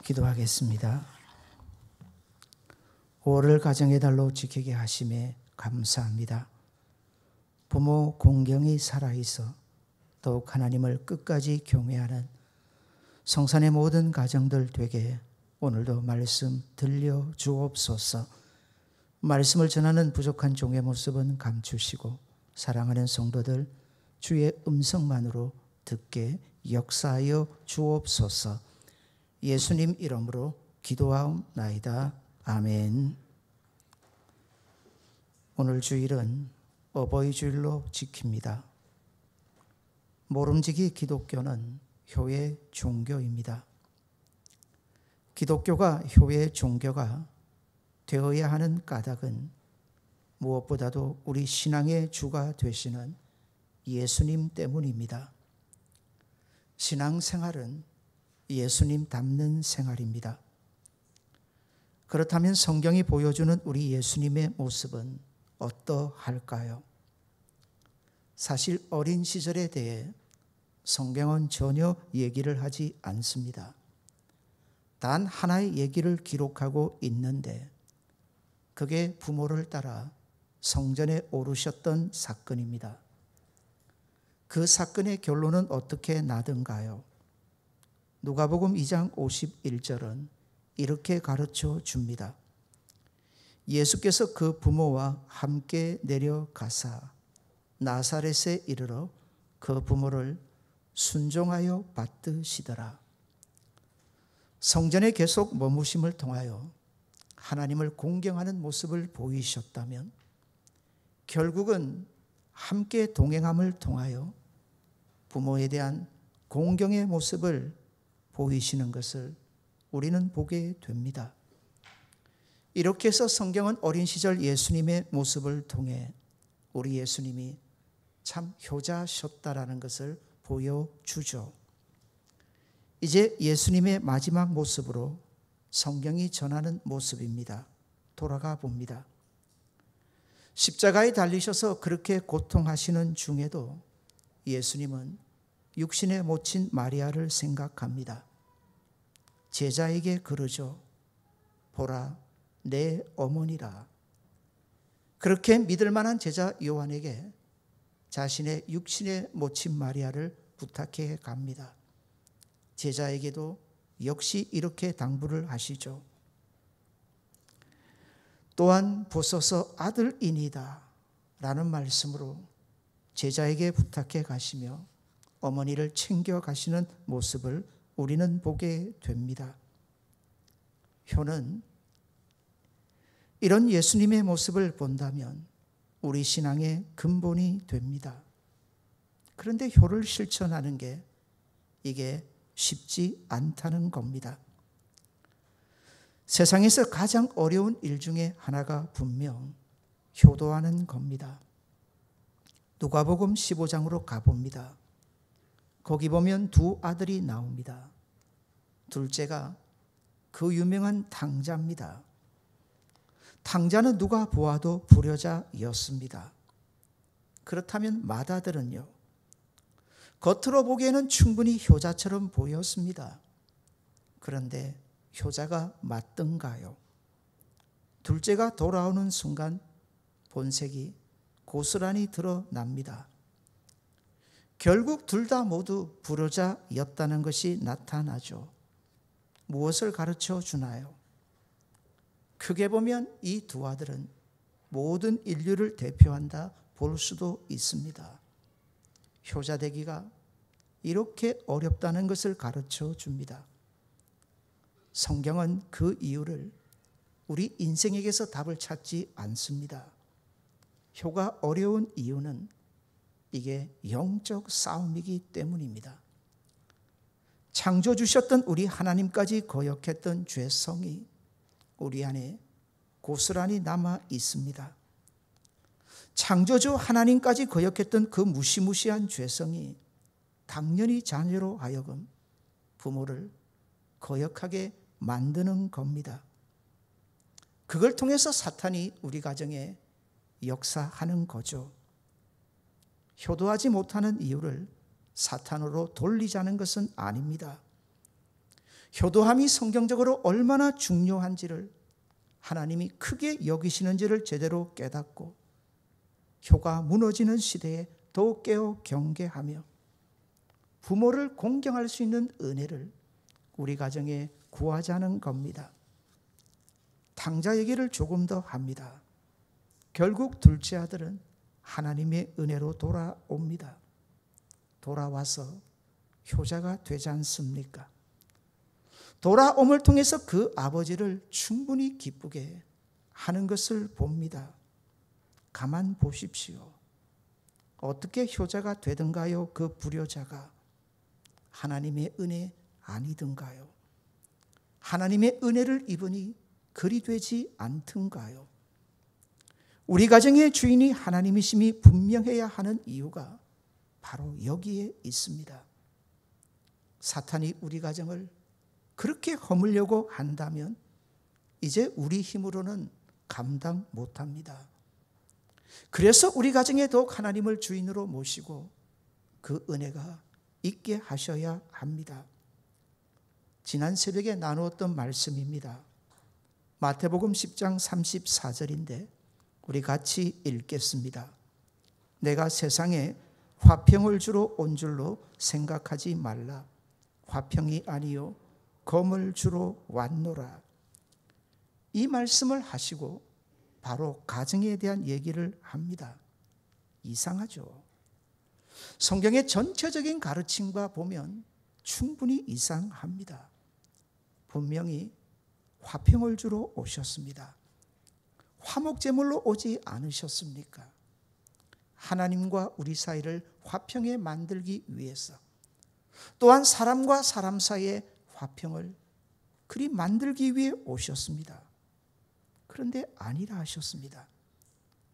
기도하겠습니다. 5월을 가정의 달로 지키게 하심에 감사합니다. 부모 공경이 살아있어 더욱 하나님을 끝까지 경외하는 성산의 모든 가정들 되게 오늘도 말씀 들려 주옵소서. 말씀을 전하는 부족한 종의 모습은 감추시고 사랑하는 성도들 주의 음성만으로 듣게 역사하여 주옵소서. 예수님 이름으로 기도하옵나이다. 아멘. 오늘 주일은 어버이 주일로 지킵니다. 모름지기 기독교는 효의 종교입니다. 기독교가 효의 종교가 되어야 하는 까닭은 무엇보다도 우리 신앙의 주가 되시는 예수님 때문입니다. 신앙생활은 예수님 닮는 생활입니다. 그렇다면 성경이 보여주는 우리 예수님의 모습은 어떠할까요? 사실 어린 시절에 대해 성경은 전혀 얘기를 하지 않습니다. 단 하나의 얘기를 기록하고 있는데 그게 부모를 따라 성전에 오르셨던 사건입니다. 그 사건의 결론은 어떻게 나든가요? 누가복음 2장 51절은 이렇게 가르쳐 줍니다. 예수께서 그 부모와 함께 내려가사 나사렛에 이르러 그 부모를 순종하여 받드시더라. 성전에 계속 머무심을 통하여 하나님을 공경하는 모습을 보이셨다면 결국은 함께 동행함을 통하여 부모에 대한 공경의 모습을 보이시는 것을 우리는 보게 됩니다. 이렇게 해서 성경은 어린 시절 예수님의 모습을 통해 우리 예수님이 참 효자셨다라는 것을 보여주죠. 이제 예수님의 마지막 모습으로 성경이 전하는 모습입니다. 돌아가 봅니다. 십자가에 달리셔서 그렇게 고통하시는 중에도 예수님은 육신에 모친 마리아를 생각합니다. 제자에게 그러죠. 보라, 내 어머니라. 그렇게 믿을 만한 제자 요한에게 자신의 육신에 모친 마리아를 부탁해 갑니다. 제자에게도 역시 이렇게 당부를 하시죠. 또한 보소서 아들이니다 라는 말씀으로 제자에게 부탁해 가시며 어머니를 챙겨 가시는 모습을 우리는 보게 됩니다. 효는 이런 예수님의 모습을 본다면 우리 신앙의 근본이 됩니다. 그런데 효를 실천하는 게 이게 쉽지 않다는 겁니다. 세상에서 가장 어려운 일 중에 하나가 분명 효도하는 겁니다. 누가복음 15장으로 가봅니다. 거기 보면 두 아들이 나옵니다. 둘째가 그 유명한 탕자입니다. 탕자는 누가 보아도 불효자였습니다. 그렇다면 맏아들은요, 겉으로 보기에는 충분히 효자처럼 보였습니다. 그런데 효자가 맞던가요? 둘째가 돌아오는 순간 본색이 고스란히 드러납니다. 결국 둘 다 모두 불효자였다는 것이 나타나죠. 무엇을 가르쳐 주나요? 크게 보면 이 두 아들은 모든 인류를 대표한다 볼 수도 있습니다. 효자 되기가 이렇게 어렵다는 것을 가르쳐 줍니다. 성경은 그 이유를 우리 인생에게서 답을 찾지 않습니다. 효가 어려운 이유는 이게 영적 싸움이기 때문입니다. 창조 주셨던 우리 하나님까지 거역했던 죄성이 우리 안에 고스란히 남아 있습니다. 창조주 하나님까지 거역했던 그 무시무시한 죄성이 당연히 자녀로 하여금 부모를 거역하게 만드는 겁니다. 그걸 통해서 사탄이 우리 가정에 역사하는 거죠. 효도하지 못하는 이유를 사탄으로 돌리자는 것은 아닙니다. 효도함이 성경적으로 얼마나 중요한지를 하나님이 크게 여기시는지를 제대로 깨닫고 효가 무너지는 시대에 더욱 깨어 경계하며 부모를 공경할 수 있는 은혜를 우리 가정에 구하자는 겁니다. 탕자 얘기를 조금 더 합니다. 결국 둘째 아들은 하나님의 은혜로 돌아옵니다. 돌아와서 효자가 되지 않습니까? 돌아옴을 통해서 그 아버지를 충분히 기쁘게 하는 것을 봅니다. 가만 보십시오. 어떻게 효자가 되든가요? 그 불효자가 하나님의 은혜 아니든가요? 하나님의 은혜를 입으니 그리 되지 않든가요? 우리 가정의 주인이 하나님이심이 분명해야 하는 이유가 바로 여기에 있습니다. 사탄이 우리 가정을 그렇게 허물려고 한다면 이제 우리 힘으로는 감당 못합니다. 그래서 우리 가정에 더욱 하나님을 주인으로 모시고 그 은혜가 있게 하셔야 합니다. 지난 새벽에 나누었던 말씀입니다. 마태복음 10장 34절인데 우리 같이 읽겠습니다. 내가 세상에 화평을 주러 온 줄로 생각하지 말라. 화평이 아니요 검을 주러 왔노라. 이 말씀을 하시고 바로 가정에 대한 얘기를 합니다. 이상하죠? 성경의 전체적인 가르침과 보면 충분히 이상합니다. 분명히 화평을 주러 오셨습니다. 화목제물로 오지 않으셨습니까? 하나님과 우리 사이를 화평에 만들기 위해서, 또한 사람과 사람 사이의 화평을 그리 만들기 위해 오셨습니다. 그런데 아니라 하셨습니다.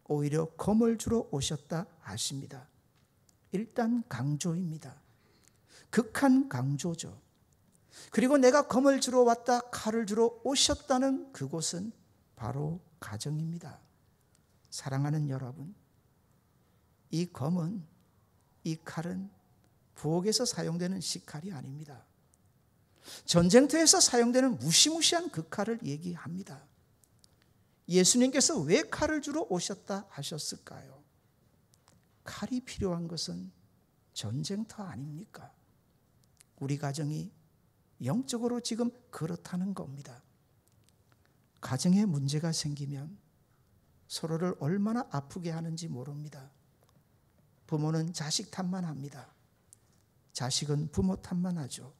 오히려 검을 주러 오셨다 하십니다. 일단 강조입니다. 극한 강조죠. 그리고 내가 검을 주러 왔다, 칼을 주러 오셨다는 그곳은 바로 가정입니다. 사랑하는 여러분, 이 검은, 이 칼은 부엌에서 사용되는 식칼이 아닙니다. 전쟁터에서 사용되는 무시무시한 그 칼을 얘기합니다. 예수님께서 왜 칼을 주러 오셨다 하셨을까요? 칼이 필요한 것은 전쟁터 아닙니까? 우리 가정이 영적으로 지금 그렇다는 겁니다. 가정에 문제가 생기면 서로를 얼마나 아프게 하는지 모릅니다. 부모는 자식 탓만 합니다. 자식은 부모 탓만 하죠.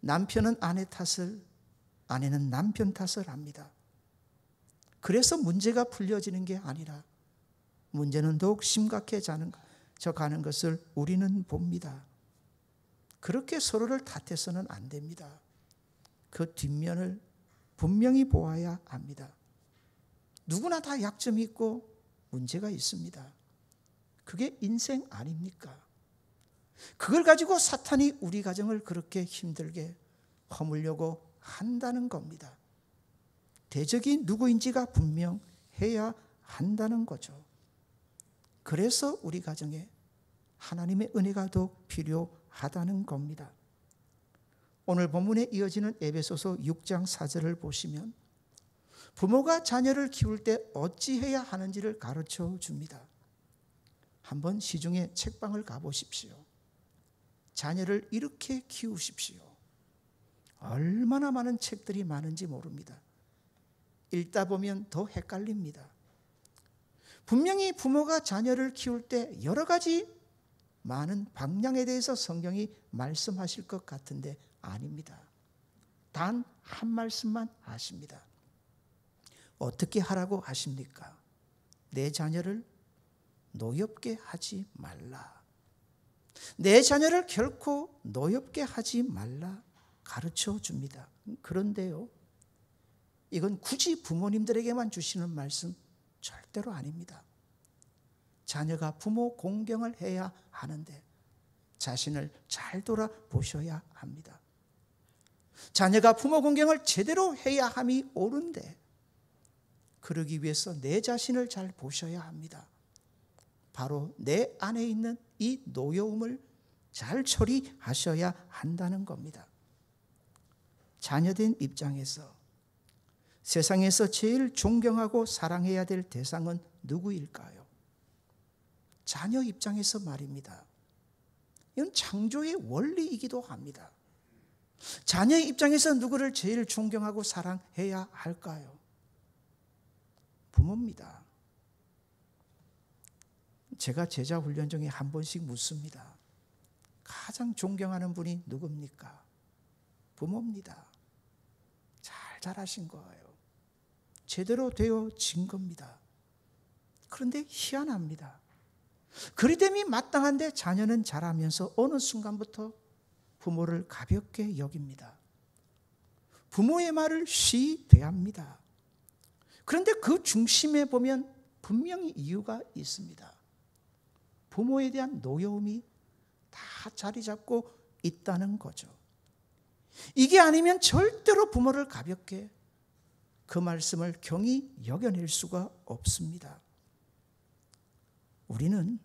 남편은 아내 탓을, 아내는 남편 탓을 합니다. 그래서 문제가 풀려지는 게 아니라 문제는 더욱 심각해져 가는 것을 우리는 봅니다. 그렇게 서로를 탓해서는 안 됩니다. 그 뒷면을 분명히 보아야 합니다. 누구나 다 약점이 있고 문제가 있습니다. 그게 인생 아닙니까? 그걸 가지고 사탄이 우리 가정을 그렇게 힘들게 허물려고 한다는 겁니다. 대적이 누구인지가 분명해야 한다는 거죠. 그래서 우리 가정에 하나님의 은혜가 더욱 필요하다는 겁니다. 오늘 본문에 이어지는 에베소서 6장 4절을 보시면 부모가 자녀를 키울 때 어찌해야 하는지를 가르쳐 줍니다. 한번 시중에 책방을 가보십시오. 자녀를 이렇게 키우십시오. 얼마나 많은 책들이 많은지 모릅니다. 읽다 보면 더 헷갈립니다. 분명히 부모가 자녀를 키울 때 여러 가지 많은 방향에 대해서 성경이 말씀하실 것 같은데 아닙니다. 단 한 말씀만 하십니다. 어떻게 하라고 하십니까? 내 자녀를 노엽게 하지 말라. 내 자녀를 결코 노엽게 하지 말라 가르쳐 줍니다. 그런데요, 이건 굳이 부모님들에게만 주시는 말씀 절대로 아닙니다. 자녀가 부모 공경을 해야 하는데 자신을 잘 돌아보셔야 합니다. 자녀가 부모 공경을 제대로 해야 함이 옳은데 그러기 위해서 내 자신을 잘 보셔야 합니다. 바로 내 안에 있는 이 노여움을 잘 처리하셔야 한다는 겁니다. 자녀된 입장에서 세상에서 제일 존경하고 사랑해야 될 대상은 누구일까요? 자녀 입장에서 말입니다. 이건 창조의 원리이기도 합니다. 자녀의 입장에서 누구를 제일 존경하고 사랑해야 할까요? 부모입니다. 제가 제자 훈련 중에 한 번씩 묻습니다. 가장 존경하는 분이 누굽니까? 부모입니다. 잘 자라신 거예요. 제대로 되어진 겁니다. 그런데 희한합니다. 그리됨이 마땅한데 자녀는 자라면서 어느 순간부터 부모를 가볍게 여깁니다. 부모의 말을 쉬이 대합니다. 그런데 그 중심에 보면 분명히 이유가 있습니다. 부모에 대한 노여움이 다 자리 잡고 있다는 거죠. 이게 아니면 절대로 부모를 가볍게 그 말씀을 경히 여겨낼 수가 없습니다. 우리는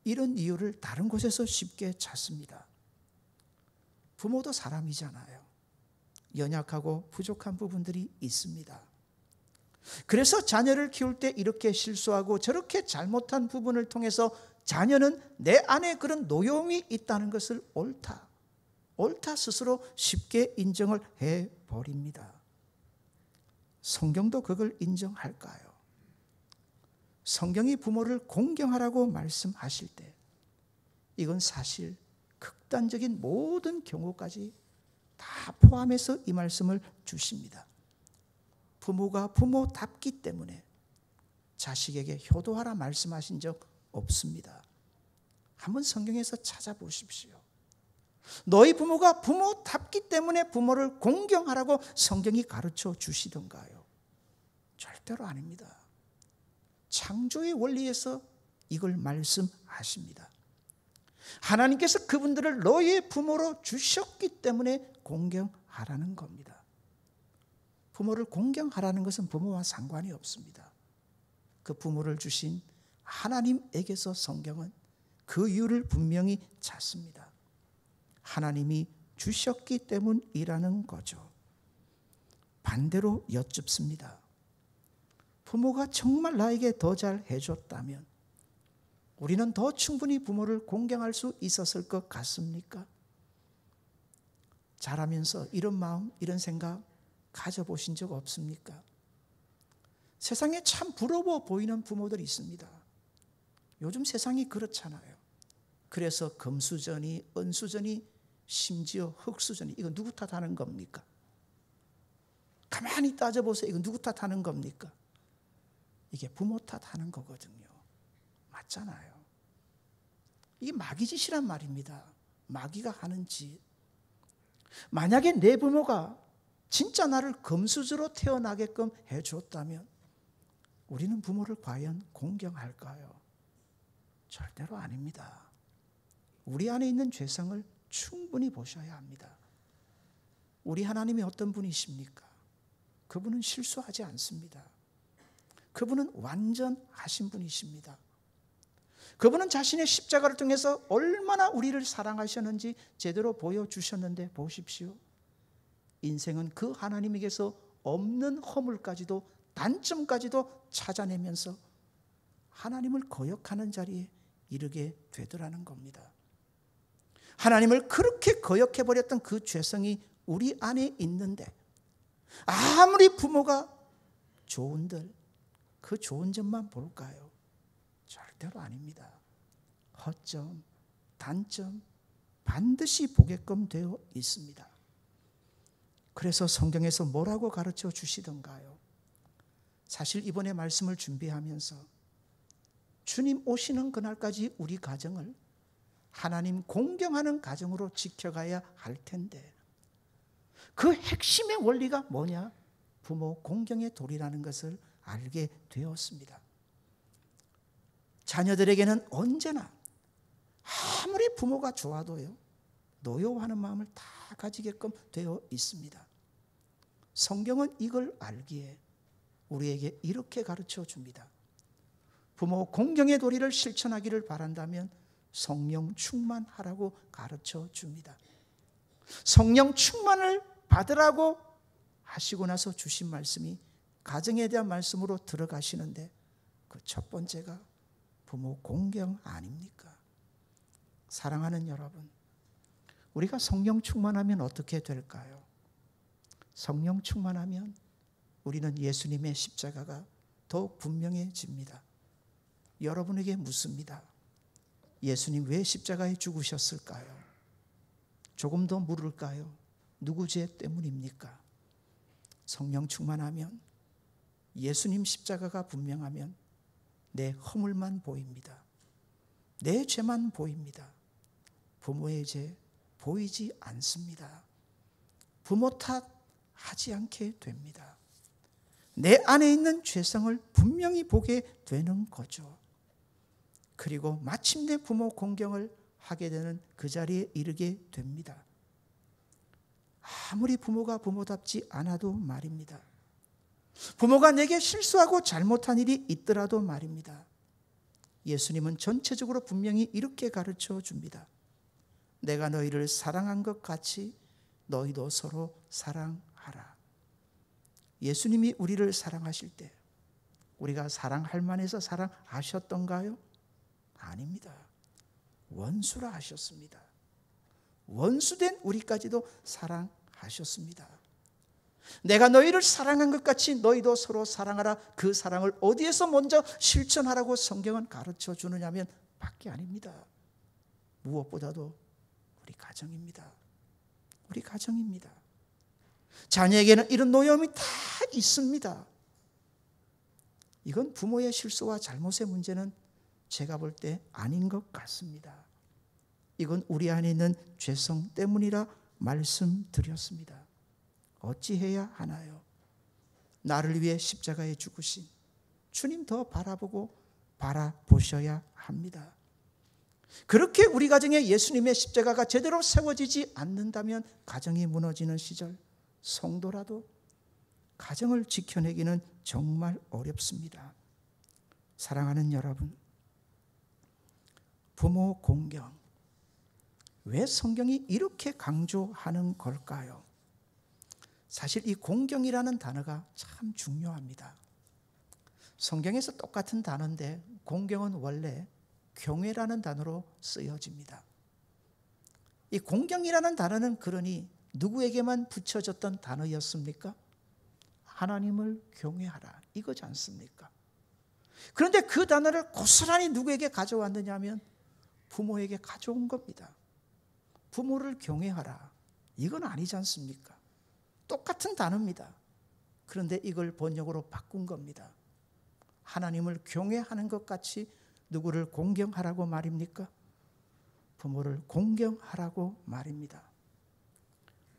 이런 이유를 다른 곳에서 쉽게 찾습니다. 부모도 사람이잖아요. 연약하고 부족한 부분들이 있습니다. 그래서 자녀를 키울 때 이렇게 실수하고 저렇게 잘못한 부분을 통해서 자녀는 내 안에 그런 노여움이 있다는 것을 옳다 스스로 쉽게 인정을 해버립니다. 성경도 그걸 인정할까요? 성경이 부모를 공경하라고 말씀하실 때 이건 사실 극단적인 모든 경우까지 다 포함해서 이 말씀을 주십니다. 부모가 부모답기 때문에 자식에게 효도하라 말씀하신 적 없습니다. 한번 성경에서 찾아보십시오. 너희 부모가 부모답기 때문에 부모를 공경하라고 성경이 가르쳐 주시던가요? 절대로 아닙니다. 창조의 원리에서 이걸 말씀하십니다. 하나님께서 그분들을 너희의 부모로 주셨기 때문에 공경하라는 겁니다. 부모를 공경하라는 것은 부모와 상관이 없습니다. 그 부모를 주신 하나님에게서 성경은 그 이유를 분명히 찾습니다. 하나님이 주셨기 때문이라는 거죠. 반대로 여쭙습니다. 부모가 정말 나에게 더 잘 해줬다면 우리는 더 충분히 부모를 공경할 수 있었을 것 같습니까? 자라면서 이런 마음, 이런 생각 가져보신 적 없습니까? 세상에 참 부러워 보이는 부모들이 있습니다. 요즘 세상이 그렇잖아요. 그래서 금수저니 은수저니 심지어 흙수저니 이거 누구 탓하는 겁니까? 가만히 따져보세요. 이거 누구 탓하는 겁니까? 이게 부모 탓하는 거거든요. 맞잖아요. 이게 마귀짓이란 말입니다. 마귀가 하는 짓. 만약에 내 부모가 진짜 나를 금수저로 태어나게끔 해줬다면 우리는 부모를 과연 공경할까요? 절대로 아닙니다. 우리 안에 있는 죄성을 충분히 보셔야 합니다. 우리 하나님이 어떤 분이십니까? 그분은 실수하지 않습니다. 그분은 완전하신 분이십니다. 그분은 자신의 십자가를 통해서 얼마나 우리를 사랑하셨는지 제대로 보여주셨는데 보십시오. 인생은 그 하나님에게서 없는 허물까지도 단점까지도 찾아내면서 하나님을 거역하는 자리에 이르게 되더라는 겁니다. 하나님을 그렇게 거역해버렸던 그 죄성이 우리 안에 있는데 아무리 부모가 좋은들 그 좋은 점만 볼까요? 절대로 아닙니다. 허점, 단점 반드시 보게끔 되어 있습니다. 그래서 성경에서 뭐라고 가르쳐 주시던가요? 사실 이번에 말씀을 준비하면서 주님 오시는 그날까지 우리 가정을 하나님 공경하는 가정으로 지켜가야 할 텐데 그 핵심의 원리가 뭐냐? 부모 공경의 도리라는 것을 알게 되었습니다. 자녀들에게는 언제나 아무리 부모가 좋아도요 노여워하는 마음을 다 가지게끔 되어 있습니다. 성경은 이걸 알기에 우리에게 이렇게 가르쳐 줍니다. 부모 공경의 도리를 실천하기를 바란다면 성령 충만하라고 가르쳐 줍니다. 성령 충만을 받으라고 하시고 나서 주신 말씀이 가정에 대한 말씀으로 들어가시는데 그 첫 번째가 부모 공경 아닙니까? 사랑하는 여러분, 우리가 성령 충만하면 어떻게 될까요? 성령 충만하면 우리는 예수님의 십자가가 더욱 분명해집니다. 여러분에게 묻습니다. 예수님 왜 십자가에 죽으셨을까요? 조금 더 물을까요? 누구 죄 때문입니까? 성령 충만하면, 예수님 십자가가 분명하면 내 허물만 보입니다. 내 죄만 보입니다. 부모의 죄 보이지 않습니다. 부모 탓 하지 않게 됩니다. 내 안에 있는 죄성을 분명히 보게 되는 거죠. 그리고 마침내 부모 공경을 하게 되는 그 자리에 이르게 됩니다. 아무리 부모가 부모답지 않아도 말입니다. 부모가 내게 실수하고 잘못한 일이 있더라도 말입니다. 예수님은 전체적으로 분명히 이렇게 가르쳐 줍니다. 내가 너희를 사랑한 것 같이 너희도 서로 사랑하라. 예수님이 우리를 사랑하실 때 우리가 사랑할 만해서 사랑하셨던가요? 아닙니다. 원수라 하셨습니다. 원수된 우리까지도 사랑하셨습니다. 내가 너희를 사랑한 것 같이 너희도 서로 사랑하라. 그 사랑을 어디에서 먼저 실천하라고 성경은 가르쳐 주느냐면 밖에 아닙니다. 무엇보다도 우리 가정입니다. 우리 가정입니다. 자녀에게는 이런 노여움이 다 있습니다. 이건 부모의 실수와 잘못의 문제는 제가 볼 때 아닌 것 같습니다. 이건 우리 안에 있는 죄성 때문이라 말씀드렸습니다. 어찌해야 하나요? 나를 위해 십자가에 죽으신 주님 더 바라보셔야 합니다. 그렇게 우리 가정에 예수님의 십자가가 제대로 세워지지 않는다면 가정이 무너지는 시절, 성도라도 가정을 지켜내기는 정말 어렵습니다. 사랑하는 여러분, 부모 공경, 왜 성경이 이렇게 강조하는 걸까요? 사실 이 공경이라는 단어가 참 중요합니다. 성경에서 똑같은 단어인데 공경은 원래 경외라는 단어로 쓰여집니다. 이 공경이라는 단어는 그러니 누구에게만 붙여졌던 단어였습니까? 하나님을 경외하라, 이거지 않습니까? 그런데 그 단어를 고스란히 누구에게 가져왔느냐 하면 부모에게 가져온 겁니다. 부모를 경외하라, 이건 아니지 않습니까? 똑같은 단어입니다. 그런데 이걸 번역으로 바꾼 겁니다. 하나님을 경외하는 것 같이 누구를 공경하라고 말입니까? 부모를 공경하라고 말입니다.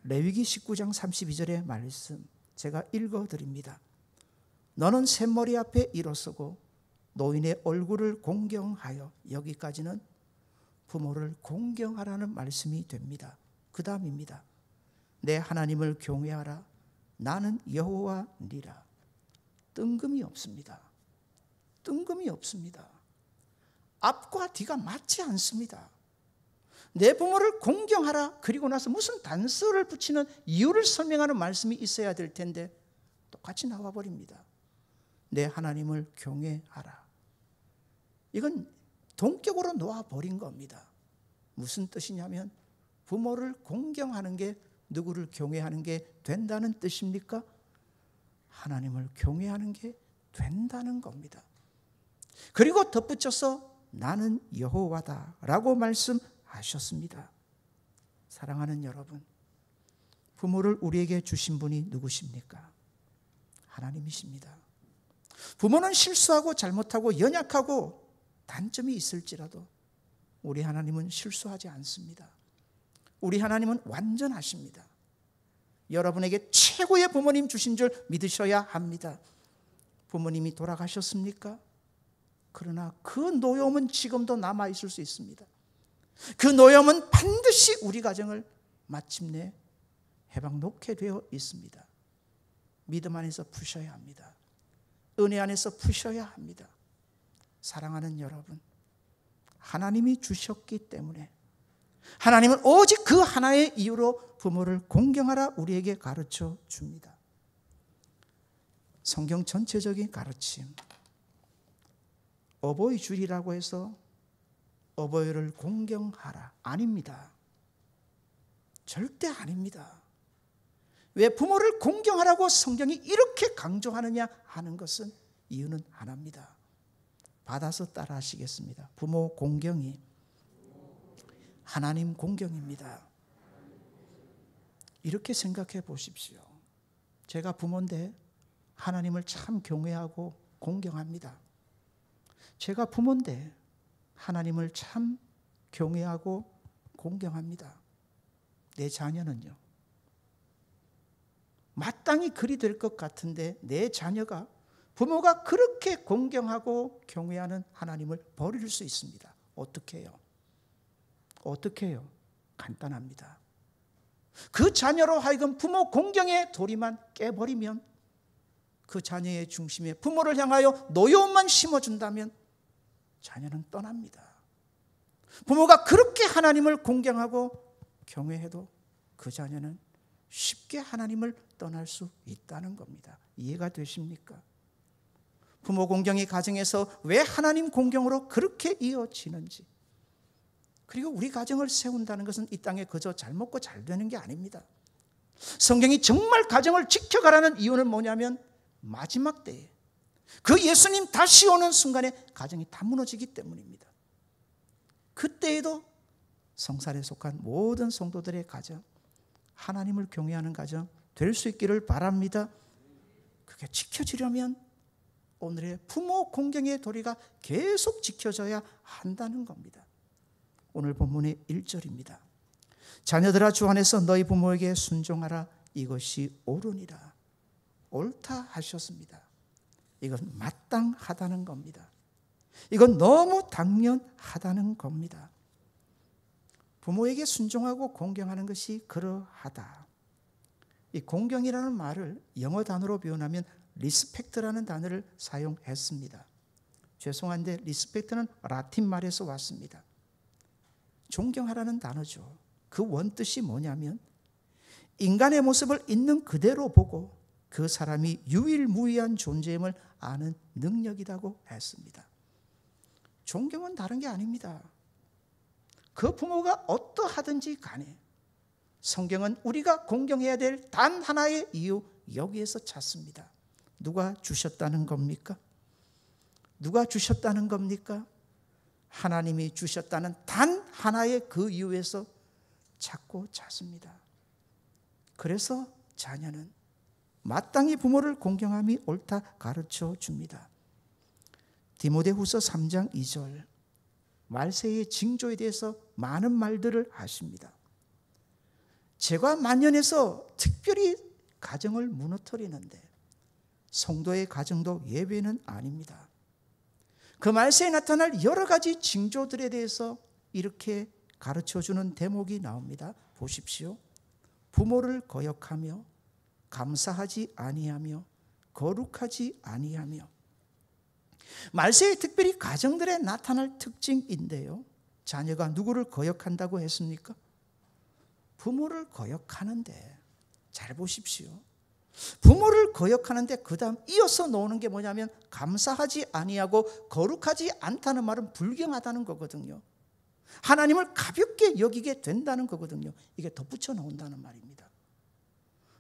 레위기 19장 32절의 말씀 제가 읽어드립니다. 너는 샘머리 앞에 일어서고 노인의 얼굴을 공경하여, 여기까지는 부모를 공경하라는 말씀이 됩니다. 그 다음입니다. 내 하나님을 경외하라. 나는 여호와니라. 뜬금이 없습니다. 뜬금이 없습니다. 앞과 뒤가 맞지 않습니다. 내 부모를 공경하라. 그리고 나서 무슨 단서를 붙이는 이유를 설명하는 말씀이 있어야 될 텐데 똑같이 나와버립니다. 내 하나님을 경외하라. 이건 동격으로 놓아버린 겁니다. 무슨 뜻이냐면 부모를 공경하는 게 누구를 경외하는 게 된다는 뜻입니까? 하나님을 경외하는 게 된다는 겁니다. 그리고 덧붙여서 나는 여호와다 라고 말씀하셨습니다. 사랑하는 여러분, 부모를 우리에게 주신 분이 누구십니까? 하나님이십니다. 부모는 실수하고 잘못하고 연약하고 단점이 있을지라도 우리 하나님은 실수하지 않습니다. 우리 하나님은 완전하십니다. 여러분에게 최고의 부모님 주신 줄 믿으셔야 합니다. 부모님이 돌아가셨습니까? 그러나 그 노여움은 지금도 남아있을 수 있습니다. 그 노여움은 반드시 우리 가정을 마침내 해방 놓게 되어 있습니다. 믿음 안에서 푸셔야 합니다. 은혜 안에서 푸셔야 합니다. 사랑하는 여러분, 하나님이 주셨기 때문에, 하나님은 오직 그 하나의 이유로 부모를 공경하라 우리에게 가르쳐 줍니다. 성경 전체적인 가르침, 어버이 주일이라고 해서 어버이를 공경하라 아닙니다. 절대 아닙니다. 왜 부모를 공경하라고 성경이 이렇게 강조하느냐 하는 것은 이유는 하나입니다. 받아서 따라 하시겠습니다. 부모 공경이 하나님 공경입니다. 이렇게 생각해 보십시오. 제가 부모인데 하나님을 참 경외하고 공경합니다. 제가 부모인데 하나님을 참 경외하고 공경합니다. 내 자녀는요. 마땅히 그리 될 것 같은데 내 자녀가 부모가 그렇게 공경하고 경외하는 하나님을 버릴 수 있습니다. 어떻게 해요? 어떻게 해요? 간단합니다. 그 자녀로 하여금 부모 공경의 도리만 깨버리면, 그 자녀의 중심에 부모를 향하여 노여움만 심어준다면 자녀는 떠납니다. 부모가 그렇게 하나님을 공경하고 경외해도 그 자녀는 쉽게 하나님을 떠날 수 있다는 겁니다. 이해가 되십니까? 부모 공경이 가정에서 왜 하나님 공경으로 그렇게 이어지는지, 그리고 우리 가정을 세운다는 것은 이 땅에 그저 잘 먹고 잘 되는 게 아닙니다. 성경이 정말 가정을 지켜가라는 이유는 뭐냐면 마지막 때에 그 예수님 다시 오는 순간에 가정이 다 무너지기 때문입니다. 그때에도 성살에 속한 모든 성도들의 가정, 하나님을 경외하는 가정 될 수 있기를 바랍니다. 그게 지켜지려면 오늘의 부모 공경의 도리가 계속 지켜져야 한다는 겁니다. 오늘 본문의 1절입니다. 자녀들아 주 안에서 너희 부모에게 순종하라. 이것이 옳으니라. 옳다 하셨습니다. 이건 마땅하다는 겁니다. 이건 너무 당연하다는 겁니다. 부모에게 순종하고 공경하는 것이 그러하다. 이 공경이라는 말을 영어 단어로 표현하면 리스펙트라는 단어를 사용했습니다. 죄송한데 리스펙트는 라틴 말에서 왔습니다. 존경하라는 단어죠. 그 원뜻이 뭐냐면 인간의 모습을 있는 그대로 보고 그 사람이 유일무이한 존재임을 아는 능력이라고 했습니다. 존경은 다른 게 아닙니다. 그 부모가 어떠하든지 간에 성경은 우리가 공경해야 될 단 하나의 이유, 여기에서 찾습니다. 누가 주셨다는 겁니까? 누가 주셨다는 겁니까? 하나님이 주셨다는 단 하나의 그 이유에서 찾고 찾습니다. 그래서 자녀는 마땅히 부모를 공경함이 옳다 가르쳐 줍니다. 디모데후서 3장 2절, 말세의 징조에 대해서 많은 말들을 하십니다. 죄가 만연해서 특별히 가정을 무너뜨리는데 성도의 가정도 예외는 아닙니다. 그 말세에 나타날 여러 가지 징조들에 대해서 이렇게 가르쳐주는 대목이 나옵니다. 보십시오. 부모를 거역하며 감사하지 아니하며 거룩하지 아니하며. 말세에 특별히 가정들에 나타날 특징인데요. 자녀가 누구를 거역한다고 했습니까? 부모를 거역하는데, 잘 보십시오. 부모를 거역하는데 그 다음 이어서 나오는 게 뭐냐면 감사하지 아니하고 거룩하지 않다는 말은 불경하다는 거거든요. 하나님을 가볍게 여기게 된다는 거거든요. 이게 덧붙여 나온다는 말입니다.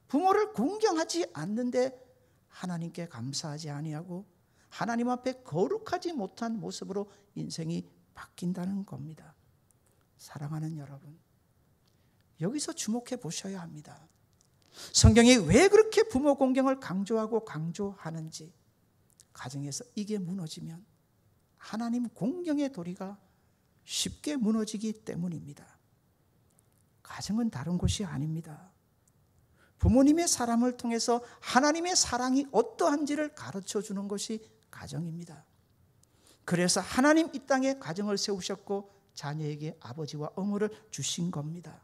부모를 공경하지 않는데 하나님께 감사하지 아니하고 하나님 앞에 거룩하지 못한 모습으로 인생이 바뀐다는 겁니다. 사랑하는 여러분, 여기서 주목해 보셔야 합니다. 성경이 왜 그렇게 부모 공경을 강조하는지, 가정에서 이게 무너지면 하나님 공경의 도리가 쉽게 무너지기 때문입니다. 가정은 다른 곳이 아닙니다. 부모님의 사랑을 통해서 하나님의 사랑이 어떠한지를 가르쳐 주는 것이 가정입니다. 그래서 하나님 이 땅에 가정을 세우셨고 자녀에게 아버지와 어머니를 주신 겁니다.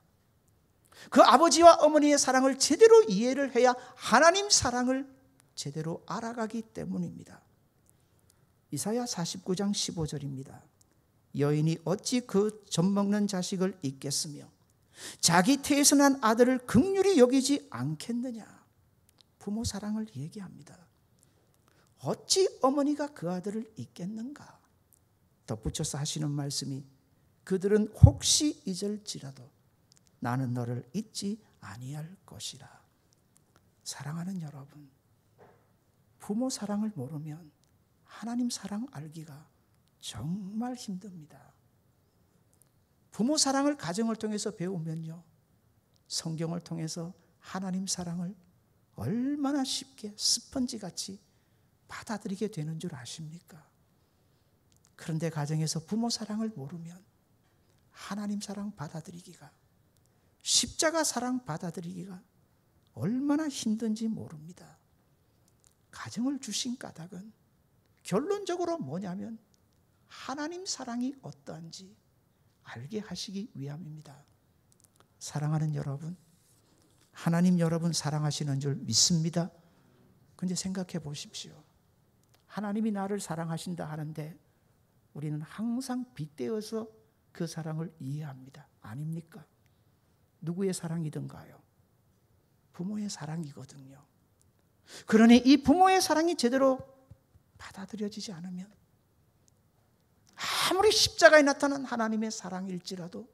그 아버지와 어머니의 사랑을 제대로 이해를 해야 하나님 사랑을 제대로 알아가기 때문입니다. 이사야 49장 15절입니다. 여인이 어찌 그 젖먹는 자식을 잊겠으며 자기 태에서 난 아들을 긍휼히 여기지 않겠느냐. 부모 사랑을 얘기합니다. 어찌 어머니가 그 아들을 잊겠는가. 덧붙여서 하시는 말씀이 그들은 혹시 잊을지라도 나는 너를 잊지 아니할 것이라. 사랑하는 여러분, 부모 사랑을 모르면 하나님 사랑 알기가 정말 힘듭니다. 부모 사랑을 가정을 통해서 배우면요, 성경을 통해서 하나님 사랑을 얼마나 쉽게 스펀지같이 받아들이게 되는 줄 아십니까? 그런데 가정에서 부모 사랑을 모르면 하나님 사랑 받아들이기가, 십자가 사랑 받아들이기가 얼마나 힘든지 모릅니다. 가정을 주신 까닭은 결론적으로 뭐냐면 하나님 사랑이 어떠한지 알게 하시기 위함입니다. 사랑하는 여러분, 하나님 여러분 사랑하시는 줄 믿습니다. 근데 생각해 보십시오. 하나님이 나를 사랑하신다 하는데 우리는 항상 빗대어서 그 사랑을 이해합니다. 아닙니까? 누구의 사랑이든가요? 부모의 사랑이거든요. 그러니 이 부모의 사랑이 제대로 받아들여지지 않으면 아무리 십자가에 나타난 하나님의 사랑일지라도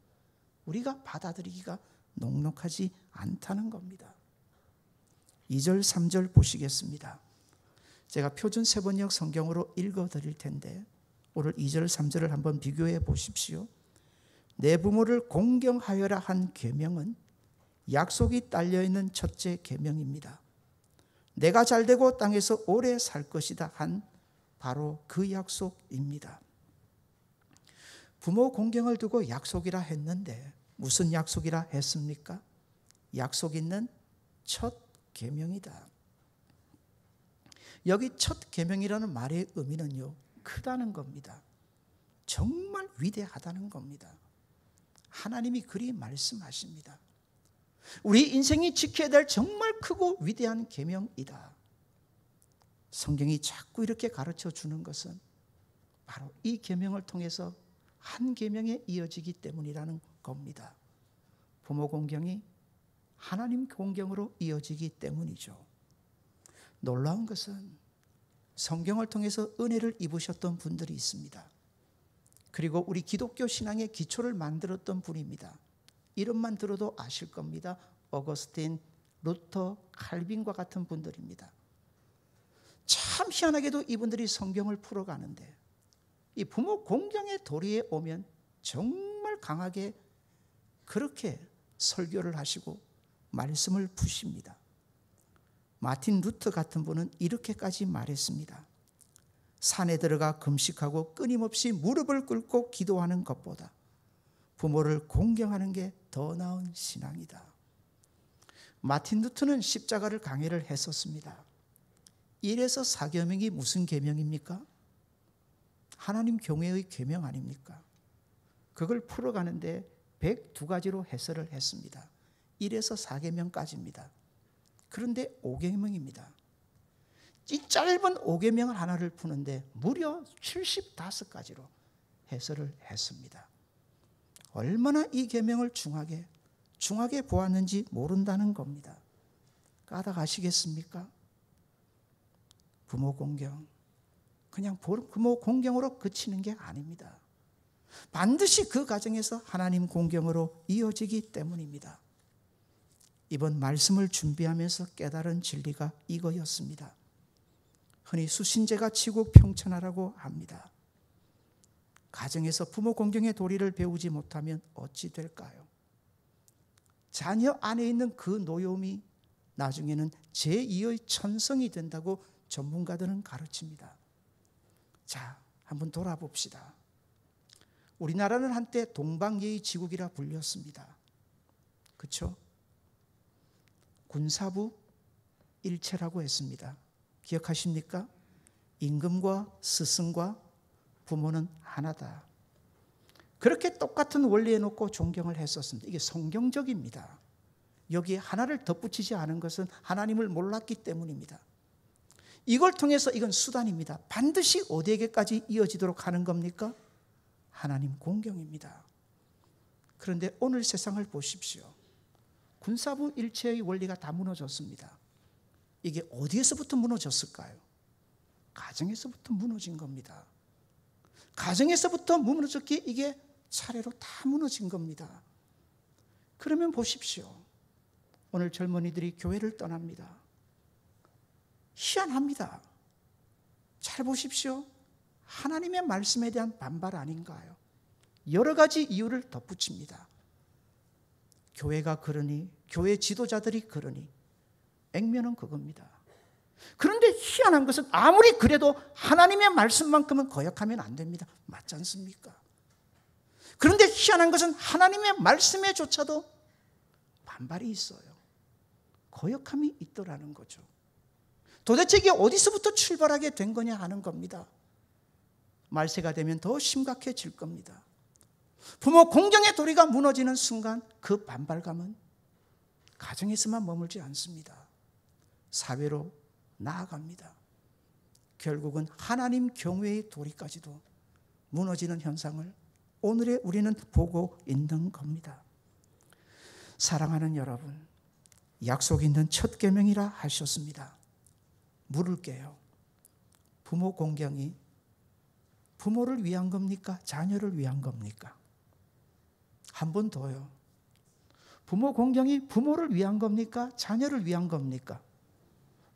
우리가 받아들이기가 녹록하지 않다는 겁니다. 2절 3절 보시겠습니다. 제가 표준 세번역 성경으로 읽어드릴 텐데 오늘 2절 3절을 한번 비교해 보십시오. 내 부모를 공경하여라 한 계명은 약속이 딸려있는 첫째 계명입니다. 내가 잘되고 땅에서 오래 살 것이다 한 바로 그 약속입니다. 부모 공경을 두고 약속이라 했는데 무슨 약속이라 했습니까? 약속 있는 첫 계명이다. 여기 첫 계명이라는 말의 의미는요, 크다는 겁니다. 정말 위대하다는 겁니다. 하나님이 그리 말씀하십니다. 우리 인생이 지켜야 될 정말 크고 위대한 계명이다. 성경이 자꾸 이렇게 가르쳐 주는 것은 바로 이 계명을 통해서 한 계명에 이어지기 때문이라는 겁니다. 부모 공경이 하나님 공경으로 이어지기 때문이죠. 놀라운 것은 성경을 통해서 은혜를 입으셨던 분들이 있습니다. 그리고 우리 기독교 신앙의 기초를 만들었던 분입니다. 이름만 들어도 아실 겁니다. 어거스틴, 루터, 칼빈과 같은 분들입니다. 참 희한하게도 이분들이 성경을 풀어가는데 이 부모 공경의 도리에 오면 정말 강하게 그렇게 설교를 하시고 말씀을 푸십니다. 마틴 루터 같은 분은 이렇게까지 말했습니다. 산에 들어가 금식하고 끊임없이 무릎을 꿇고 기도하는 것보다 부모를 공경하는 게 더 나은 신앙이다. 마틴 루터는 십자가를 강해를 했었습니다. 1에서 4계명이 무슨 계명입니까? 하나님 경외의 계명 아닙니까? 그걸 풀어가는데 102가지로 해설을 했습니다. 1에서 4계명까지입니다. 그런데 5계명입니다. 이 짧은 5계명 하나를 푸는데 무려 75가지로 해설을 했습니다. 얼마나 이 계명을 중하게 보았는지 모른다는 겁니다. 까닭 아시겠습니까? 부모 공경, 그냥 부모 공경으로 그치는 게 아닙니다. 반드시 그 가정에서 하나님 공경으로 이어지기 때문입니다. 이번 말씀을 준비하면서 깨달은 진리가 이거였습니다. 흔히 수신제가 치고 평천하라고 합니다. 가정에서 부모 공경의 도리를 배우지 못하면 어찌 될까요? 자녀 안에 있는 그 노여움이 나중에는 제2의 천성이 된다고 전문가들은 가르칩니다. 자, 한번 돌아봅시다. 우리나라는 한때 동방예의 지국이라 불렸습니다. 그렇죠? 군사부 일체라고 했습니다. 기억하십니까? 임금과 스승과 부모는 하나다. 그렇게 똑같은 원리에 놓고 존경을 했었습니다. 이게 성경적입니다. 여기에 하나를 덧붙이지 않은 것은 하나님을 몰랐기 때문입니다. 이걸 통해서 이건 수단입니다. 반드시 어디에게까지 이어지도록 하는 겁니까? 하나님 공경입니다. 그런데 오늘 세상을 보십시오. 군사부 일체의 원리가 다 무너졌습니다. 이게 어디에서부터 무너졌을까요? 가정에서부터 무너진 겁니다. 가정에서부터 무너졌기에 이게 차례로 다 무너진 겁니다. 그러면 보십시오. 오늘 젊은이들이 교회를 떠납니다. 희한합니다. 잘 보십시오. 하나님의 말씀에 대한 반발 아닌가요? 여러 가지 이유를 덧붙입니다. 교회가 그러니, 교회 지도자들이 그러니, 액면은 그겁니다. 그런데 희한한 것은 아무리 그래도 하나님의 말씀만큼은 거역하면 안 됩니다. 맞지 않습니까? 그런데 희한한 것은 하나님의 말씀에조차도 반발이 있어요. 거역함이 있더라는 거죠. 도대체 이게 어디서부터 출발하게 된 거냐 하는 겁니다. 말세가 되면 더 심각해질 겁니다. 부모 공경의 도리가 무너지는 순간 그 반발감은 가정에서만 머물지 않습니다. 사회로 나아갑니다. 결국은 하나님 경외의 도리까지도 무너지는 현상을 오늘의 우리는 보고 있는 겁니다. 사랑하는 여러분, 약속 있는 첫 계명이라 하셨습니다. 물을게요. 부모 공경이 부모를 위한 겁니까? 자녀를 위한 겁니까? 한 번 더요. 부모 공경이 부모를 위한 겁니까? 자녀를 위한 겁니까?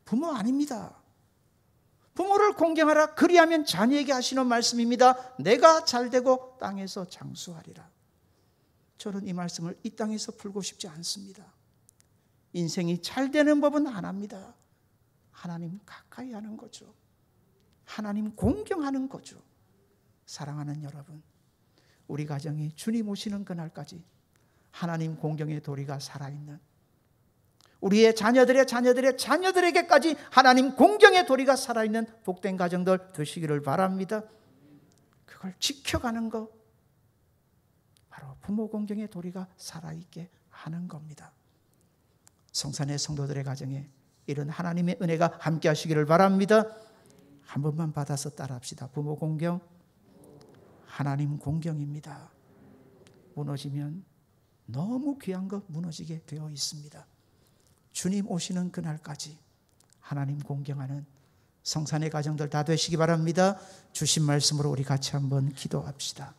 부모 아닙니다. 부모를 공경하라. 그리하면 자녀에게 하시는 말씀입니다. 내가 잘되고 땅에서 장수하리라. 저는 이 말씀을 이 땅에서 풀고 싶지 않습니다. 인생이 잘되는 법은 하나입니다. 하나님 가까이 하는 거죠. 하나님 공경하는 거죠. 사랑하는 여러분, 우리 가정이 주님 오시는 그날까지 하나님 공경의 도리가 살아있는, 우리의 자녀들에게까지 하나님 공경의 도리가 살아있는 복된 가정들 되시기를 바랍니다. 그걸 지켜가는 것, 바로 부모 공경의 도리가 살아있게 하는 겁니다. 성산의 성도들의 가정에 이런 하나님의 은혜가 함께 하시기를 바랍니다. 한 번만 받아서 따라합시다. 부모 공경, 하나님 공경입니다. 무너지면 너무 귀한 것 무너지게 되어 있습니다. 주님 오시는 그날까지 하나님 공경하는 성산의 가정들 다 되시기 바랍니다. 주신 말씀으로 우리 같이 한번 기도합시다.